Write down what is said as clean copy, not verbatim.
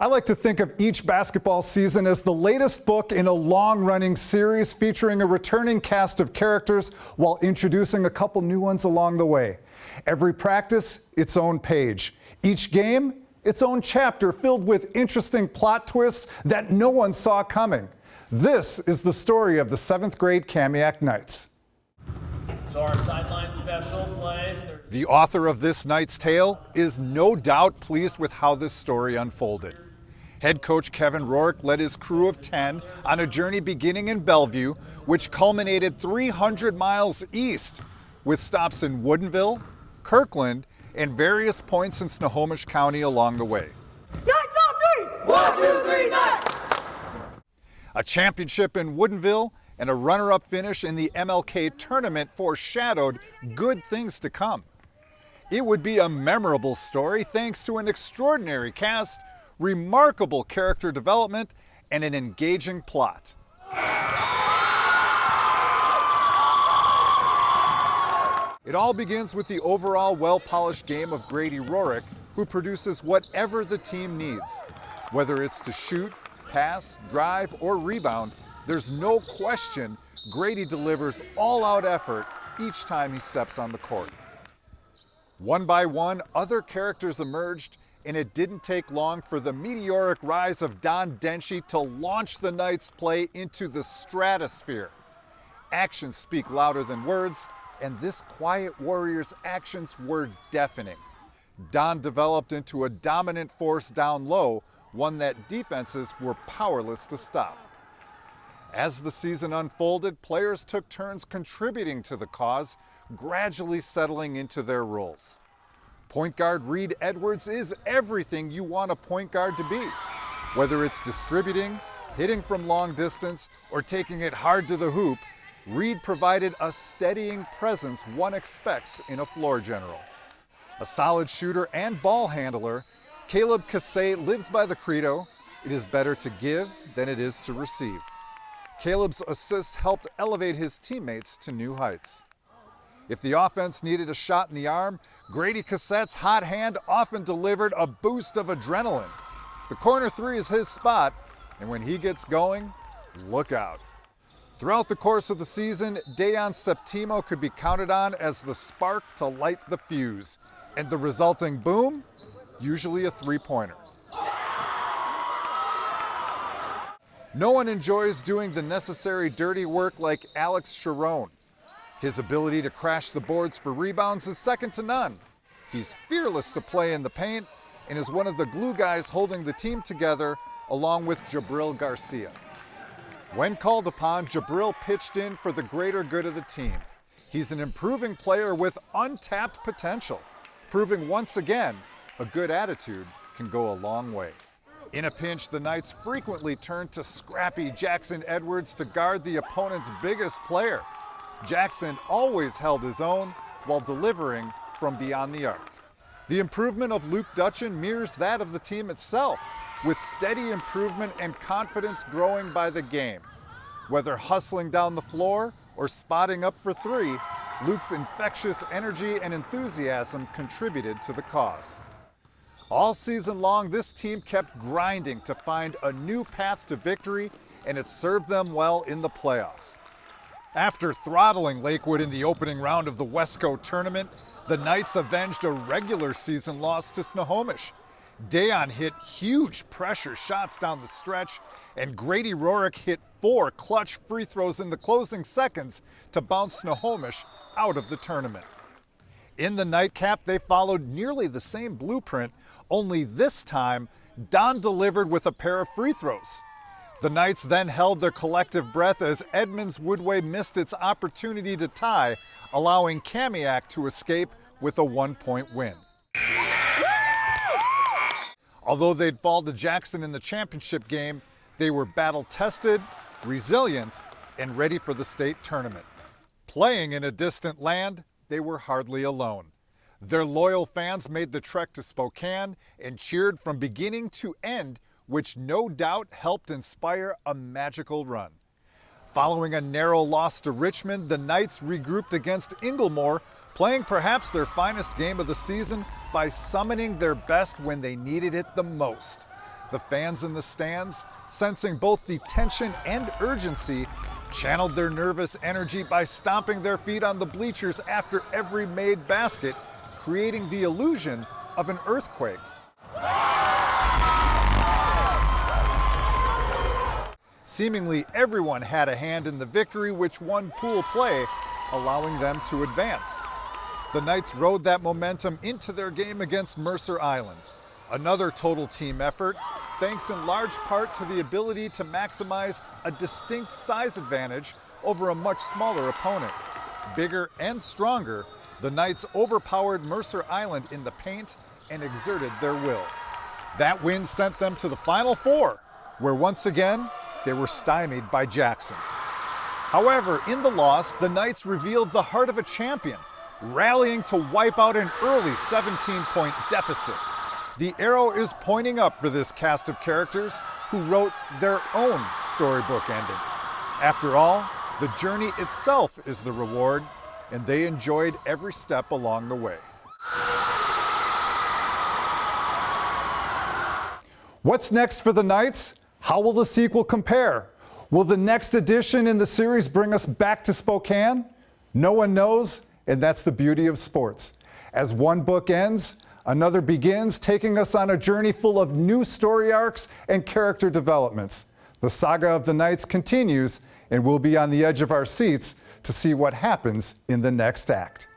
I like to think of each basketball season as the latest book in a long-running series featuring a returning cast of characters while introducing a couple new ones along the way. Every practice, its own page. Each game, its own chapter filled with interesting plot twists that no one saw coming. This is the story of the 7th grade Kamiak Knights. So our sideline special play. The author of this Knight's tale is no doubt pleased with how this story unfolded. Head coach Kevin Rourke led his crew of 10 on a journey beginning in Bellevue, which culminated 300 miles east, with stops in Woodinville, Kirkland, and various points in Snohomish County along the way. Knights on 3! 1, 2, 3, Knights! A championship in Woodinville and a runner-up finish in the MLK tournament foreshadowed good things to come. It would be a memorable story thanks to an extraordinary cast, remarkable character development, and an engaging plot. It all begins with the overall well-polished game of Grady Rorick, who produces whatever the team needs. Whether it's to shoot, pass, drive, or rebound, there's no question Grady delivers all-out effort each time he steps on the court. One by one, other characters emerged, and it didn't take long for the meteoric rise of Don Denshi to launch the Knights' play into the stratosphere. Actions speak louder than words, and this quiet warrior's actions were deafening. Don developed into a dominant force down low, one that defenses were powerless to stop. As the season unfolded, players took turns contributing to the cause, gradually settling into their roles. Point guard Reed Edwards is everything you want a point guard to be. Whether it's distributing, hitting from long distance, or taking it hard to the hoop, Reed provided a steadying presence one expects in a floor general. A solid shooter and ball handler, Caleb Cassay lives by the credo, "It is better to give than it is to receive." Caleb's assists helped elevate his teammates to new heights. If the offense needed a shot in the arm, Grady Cassette's hot hand often delivered a boost of adrenaline. The corner three is his spot, and when he gets going, look out. Throughout the course of the season, Dayon Septimo could be counted on as the spark to light the fuse, and the resulting boom, usually a three-pointer. No one enjoys doing the necessary dirty work like Alex Sharon. His ability to crash the boards for rebounds is second to none. He's fearless to play in the paint and is one of the glue guys holding the team together, along with Jabril Garcia. When called upon, Jabril pitched in for the greater good of the team. He's an improving player with untapped potential, proving once again a good attitude can go a long way. In a pinch, the Knights frequently turned to scrappy Jackson Edwards to guard the opponent's biggest player. Jackson always held his own while delivering from beyond the arc. The improvement of Luke Dutchin mirrors that of the team itself, with steady improvement and confidence growing by the game. Whether hustling down the floor or spotting up for three, Luke's infectious energy and enthusiasm contributed to the cause. All season long, this team kept grinding to find a new path to victory, and it served them well in the playoffs. After throttling Lakewood in the opening round of the Wesco tournament, the Knights avenged a regular season loss to Snohomish. Dayon hit huge pressure shots down the stretch, and Grady Rorick hit 4 clutch free throws in the closing seconds to bounce Snohomish out of the tournament. In the nightcap, they followed nearly the same blueprint, only this time, Don delivered with a pair of free throws. The Knights then held their collective breath as Edmonds Woodway missed its opportunity to tie, allowing Kamiak to escape with a 1-point win. Although they'd fall to Jackson in the championship game, they were battle-tested, resilient, and ready for the state tournament. Playing in a distant land, they were hardly alone. Their loyal fans made the trek to Spokane and cheered from beginning to end, which no doubt helped inspire a magical run. Following a narrow loss to Richmond, the Knights regrouped against Inglemore, playing perhaps their finest game of the season by summoning their best when they needed it the most. The fans in the stands, sensing both the tension and urgency, channeled their nervous energy by stomping their feet on the bleachers after every made basket, creating the illusion of an earthquake. Seemingly everyone had a hand in the victory, which won pool play, allowing them to advance. The Knights rode that momentum into their game against Mercer Island. Another total team effort, thanks in large part to the ability to maximize a distinct size advantage over a much smaller opponent. Bigger and stronger, the Knights overpowered Mercer Island in the paint and exerted their will. That win sent them to the Final Four, where once again, they were stymied by Jackson. However, in the loss, the Knights revealed the heart of a champion, rallying to wipe out an early 17-point deficit. The arrow is pointing up for this cast of characters who wrote their own storybook ending. After all, the journey itself is the reward, and they enjoyed every step along the way. What's next for the Knights? How will the sequel compare? Will the next edition in the series bring us back to Spokane? No one knows, and that's the beauty of sports. As one book ends, another begins, taking us on a journey full of new story arcs and character developments. The saga of the Knights continues, and we'll be on the edge of our seats to see what happens in the next act.